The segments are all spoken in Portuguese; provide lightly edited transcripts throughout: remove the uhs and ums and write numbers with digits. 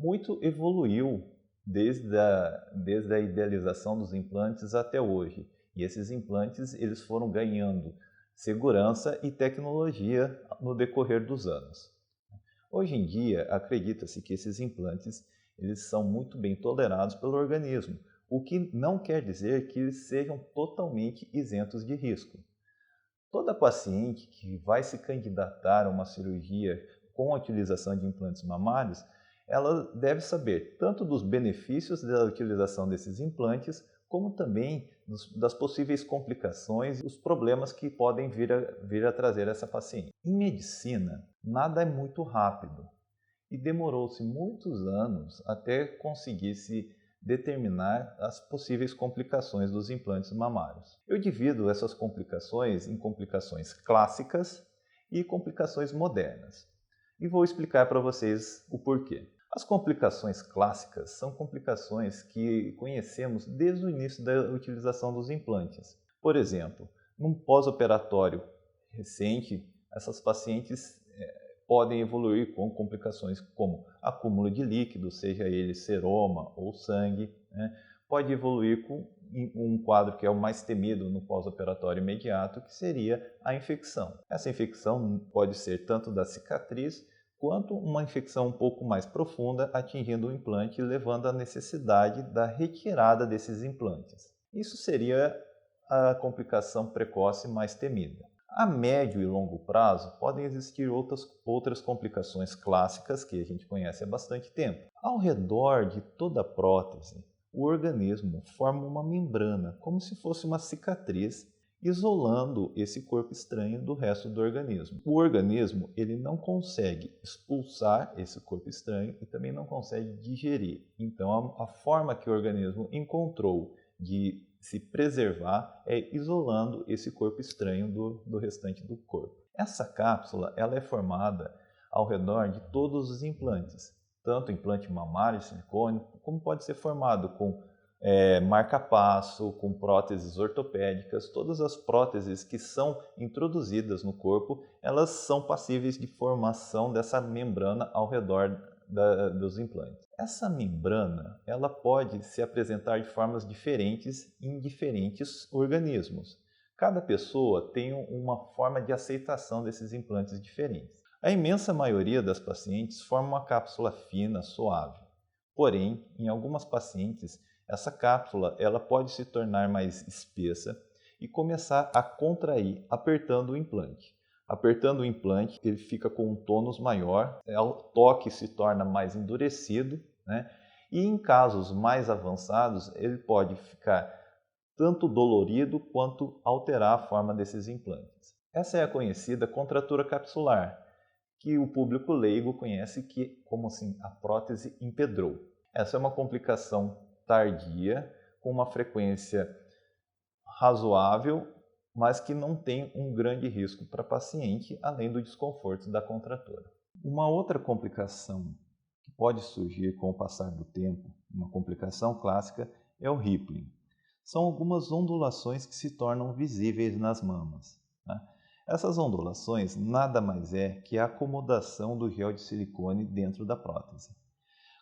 Muito evoluiu desde a idealização dos implantes até hoje. E esses implantes eles foram ganhando segurança e tecnologia no decorrer dos anos. Hoje em dia, acredita-se que esses implantes eles são muito bem tolerados pelo organismo, o que não quer dizer que eles sejam totalmente isentos de risco. Toda paciente que vai se candidatar a uma cirurgia com a utilização de implantes mamários, ela deve saber tanto dos benefícios da utilização desses implantes, como também das possíveis complicações e os problemas que podem vir a trazer essa paciente. Em medicina, nada é muito rápido e demorou-se muitos anos até conseguir se determinar as possíveis complicações dos implantes mamários. Eu divido essas complicações em complicações clássicas e complicações modernas. E vou explicar para vocês o porquê. As complicações clássicas são complicações que conhecemos desde o início da utilização dos implantes. Por exemplo, num pós-operatório recente, essas pacientes podem evoluir com complicações como acúmulo de líquido, seja ele seroma ou sangue, né? Pode evoluir com um quadro que é o mais temido no pós-operatório imediato, que seria a infecção. Essa infecção pode ser tanto da cicatriz, quanto uma infecção um pouco mais profunda, atingindo o implante e levando à necessidade da retirada desses implantes. Isso seria a complicação precoce mais temida. A médio e longo prazo, podem existir outras complicações clássicas que a gente conhece há bastante tempo. Ao redor de toda a prótese, o organismo forma uma membrana, como se fosse uma cicatriz, isolando esse corpo estranho do resto do organismo. O organismo ele não consegue expulsar esse corpo estranho e também não consegue digerir. Então, a forma que o organismo encontrou de se preservar é isolando esse corpo estranho do restante do corpo. Essa cápsula ela é formada ao redor de todos os implantes, tanto implante mamário, silicone, como pode ser formado com marca-passo, com próteses ortopédicas. Todas as próteses que são introduzidas no corpo, elas são passíveis de formação dessa membrana ao redor dos implantes. Essa membrana ela pode se apresentar de formas diferentes em diferentes organismos. Cada pessoa tem uma forma de aceitação desses implantes diferentes. A imensa maioria das pacientes forma uma cápsula fina, suave. Porém, em algumas pacientes, essa cápsula ela pode se tornar mais espessa e começar a contrair, apertando o implante. Apertando o implante, ele fica com um tônus maior, o toque se torna mais endurecido, né? E em casos mais avançados, ele pode ficar tanto dolorido quanto alterar a forma desses implantes. Essa é a conhecida contratura capsular, que o público leigo conhece como assim, a prótese empedrou. Essa é uma complicação tardia, com uma frequência razoável, mas que não tem um grande risco para a paciente, além do desconforto da contratura. Uma outra complicação que pode surgir com o passar do tempo, uma complicação clássica, é o rippling. São algumas ondulações que se tornam visíveis nas mamas, né? Essas ondulações nada mais é que a acomodação do gel de silicone dentro da prótese.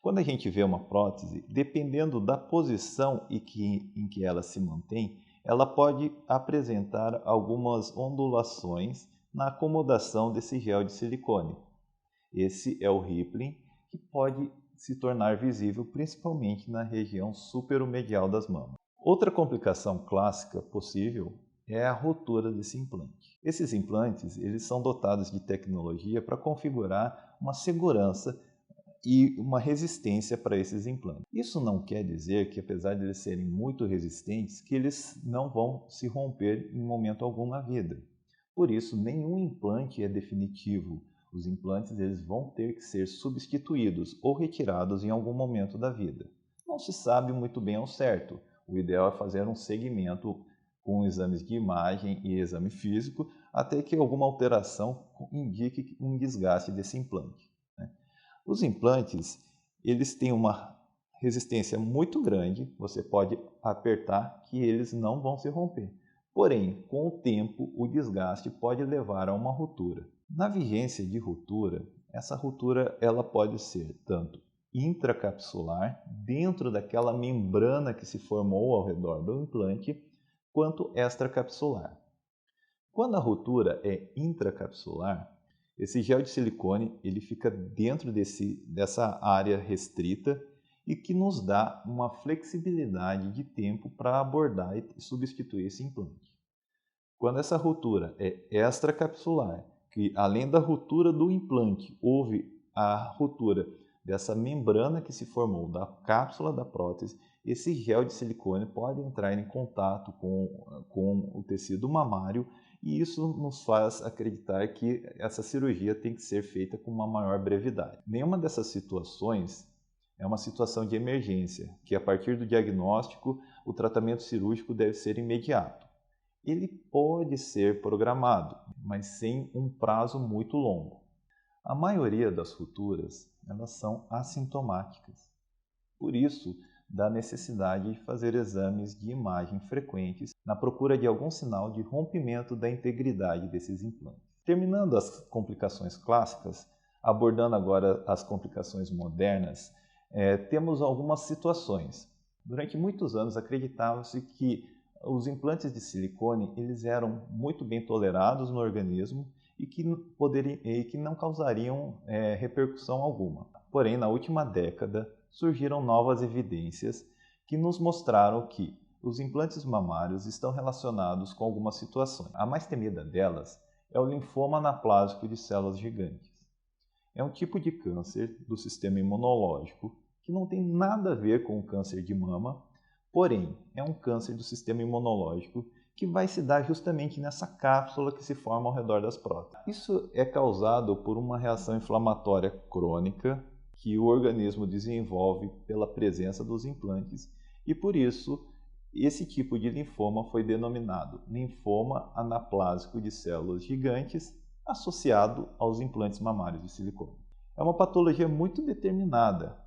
Quando a gente vê uma prótese, dependendo da posição em que ela se mantém, ela pode apresentar algumas ondulações na acomodação desse gel de silicone. Esse é o rippling, que pode se tornar visível principalmente na região superomedial das mamas. Outra complicação clássica possível é a rotura desse implante. Esses implantes eles são dotados de tecnologia para configurar uma segurança e uma resistência para esses implantes. Isso não quer dizer que, apesar de eles serem muito resistentes, que eles não vão se romper em momento algum na vida. Por isso, nenhum implante é definitivo. Os implantes eles vão ter que ser substituídos ou retirados em algum momento da vida. Não se sabe muito bem ao certo. O ideal é fazer um segmento com exames de imagem e exame físico, até que alguma alteração indique um desgaste desse implante. Os implantes, eles têm uma resistência muito grande, você pode apertar que eles não vão se romper. Porém, com o tempo, o desgaste pode levar a uma ruptura. Na vigência de ruptura, essa ruptura ela pode ser tanto intracapsular, dentro daquela membrana que se formou ao redor do implante, quanto extracapsular. Quando a ruptura é intracapsular, esse gel de silicone ele fica dentro dessa área restrita e que nos dá uma flexibilidade de tempo para abordar e substituir esse implante. Quando essa ruptura é extracapsular, que além da ruptura do implante, houve a ruptura dessa membrana que se formou da cápsula da prótese, esse gel de silicone pode entrar em contato com o tecido mamário e isso nos faz acreditar que essa cirurgia tem que ser feita com uma maior brevidade. Nenhuma dessas situações é uma situação de emergência, que a partir do diagnóstico o tratamento cirúrgico deve ser imediato. Ele pode ser programado, mas sem um prazo muito longo. A maioria das rupturas elas são assintomáticas. Por isso, da necessidade de fazer exames de imagem frequentes na procura de algum sinal de rompimento da integridade desses implantes. Terminando as complicações clássicas, abordando agora as complicações modernas, temos algumas situações. Durante muitos anos acreditava-se que os implantes de silicone eles eram muito bem tolerados no organismo e que não causariam repercussão alguma. Porém, na última década, surgiram novas evidências que nos mostraram que os implantes mamários estão relacionados com algumas situações. A mais temida delas é o linfoma anaplásico de células gigantes. É um tipo de câncer do sistema imunológico que não tem nada a ver com o câncer de mama, porém, é um câncer do sistema imunológico que vai se dar justamente nessa cápsula que se forma ao redor das próteses. Isso é causado por uma reação inflamatória crônica que o organismo desenvolve pela presença dos implantes e por isso esse tipo de linfoma foi denominado linfoma anaplásico de células gigantes associado aos implantes mamários de silicone. É uma patologia muito determinada,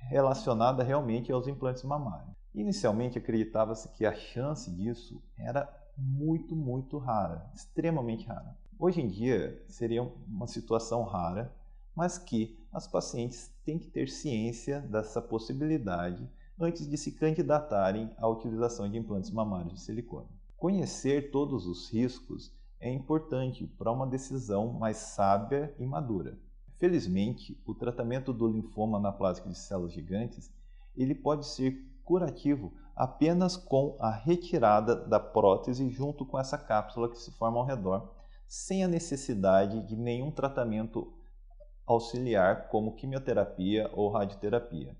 relacionada realmente aos implantes mamários. Inicialmente acreditava-se que a chance disso era muito rara, extremamente rara. Hoje em dia seria uma situação rara, mas que as pacientes têm que ter ciência dessa possibilidade antes de se candidatarem à utilização de implantes mamários de silicone. Conhecer todos os riscos é importante para uma decisão mais sábia e madura. Felizmente, o tratamento do linfoma anaplásico de células gigantes ele pode ser curativo apenas com a retirada da prótese junto com essa cápsula que se forma ao redor, sem a necessidade de nenhum tratamento auxiliar como quimioterapia ou radioterapia.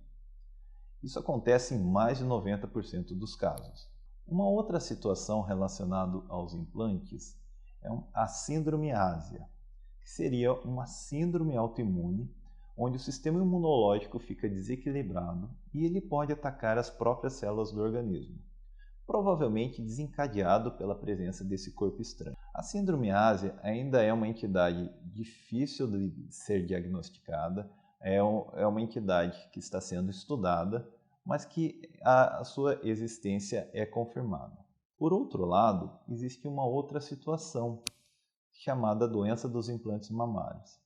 Isso acontece em mais de 90% dos casos. Uma outra situação relacionada aos implantes é a síndrome ásia, que seria uma síndrome autoimune onde o sistema imunológico fica desequilibrado e ele pode atacar as próprias células do organismo, provavelmente desencadeado pela presença desse corpo estranho. A síndrome ásia ainda é uma entidade difícil de ser diagnosticada, é uma entidade que está sendo estudada, mas que a sua existência é confirmada. Por outro lado, existe uma outra situação, chamada doença dos implantes mamários.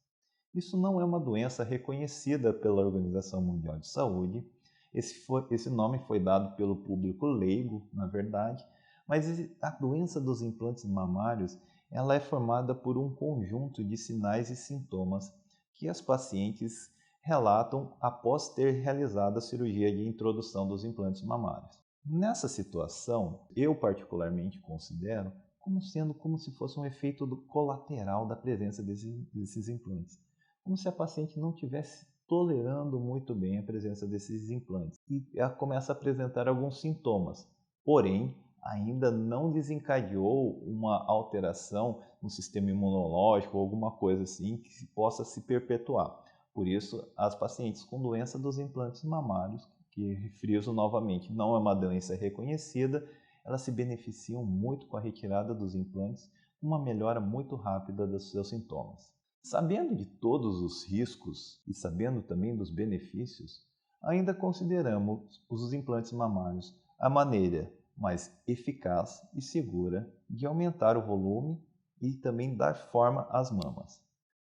Isso não é uma doença reconhecida pela Organização Mundial de Saúde. Esse nome foi dado pelo público leigo, na verdade, mas a doença dos implantes mamários ela é formada por um conjunto de sinais e sintomas que as pacientes relatam após ter realizado a cirurgia de introdução dos implantes mamários. Nessa situação, eu particularmente considero como se fosse um efeito colateral da presença desses implantes. Como se a paciente não estivesse tolerando muito bem a presença desses implantes. E ela começa a apresentar alguns sintomas, porém, ainda não desencadeou uma alteração no sistema imunológico ou alguma coisa assim que possa se perpetuar. Por isso, as pacientes com doença dos implantes mamários, que friso novamente não é uma doença reconhecida, elas se beneficiam muito com a retirada dos implantes, uma melhora muito rápida dos seus sintomas. Sabendo de todos os riscos e sabendo também dos benefícios, ainda consideramos os implantes mamários a maneira mais eficaz e segura de aumentar o volume e também dar forma às mamas.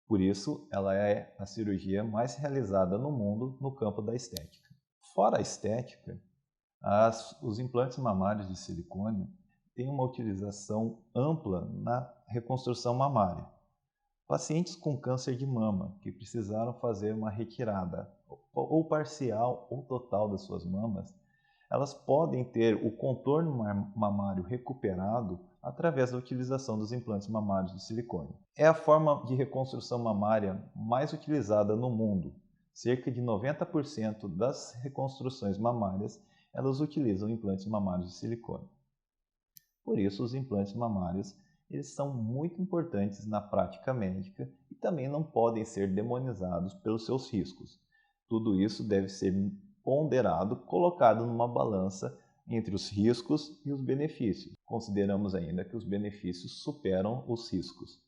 Por isso, ela é a cirurgia mais realizada no mundo no campo da estética. Fora a estética, os implantes mamários de silicone têm uma utilização ampla na reconstrução mamária. Pacientes com câncer de mama que precisaram fazer uma retirada ou parcial ou total das suas mamas, elas podem ter o contorno mamário recuperado através da utilização dos implantes mamários de silicone. É a forma de reconstrução mamária mais utilizada no mundo. Cerca de 90% das reconstruções mamárias elas utilizam implantes mamários de silicone. Por isso, os implantes mamários eles são muito importantes na prática médica e também não podem ser demonizados pelos seus riscos. Tudo isso deve ser ponderado, colocado numa balança entre os riscos e os benefícios. Consideramos ainda que os benefícios superam os riscos.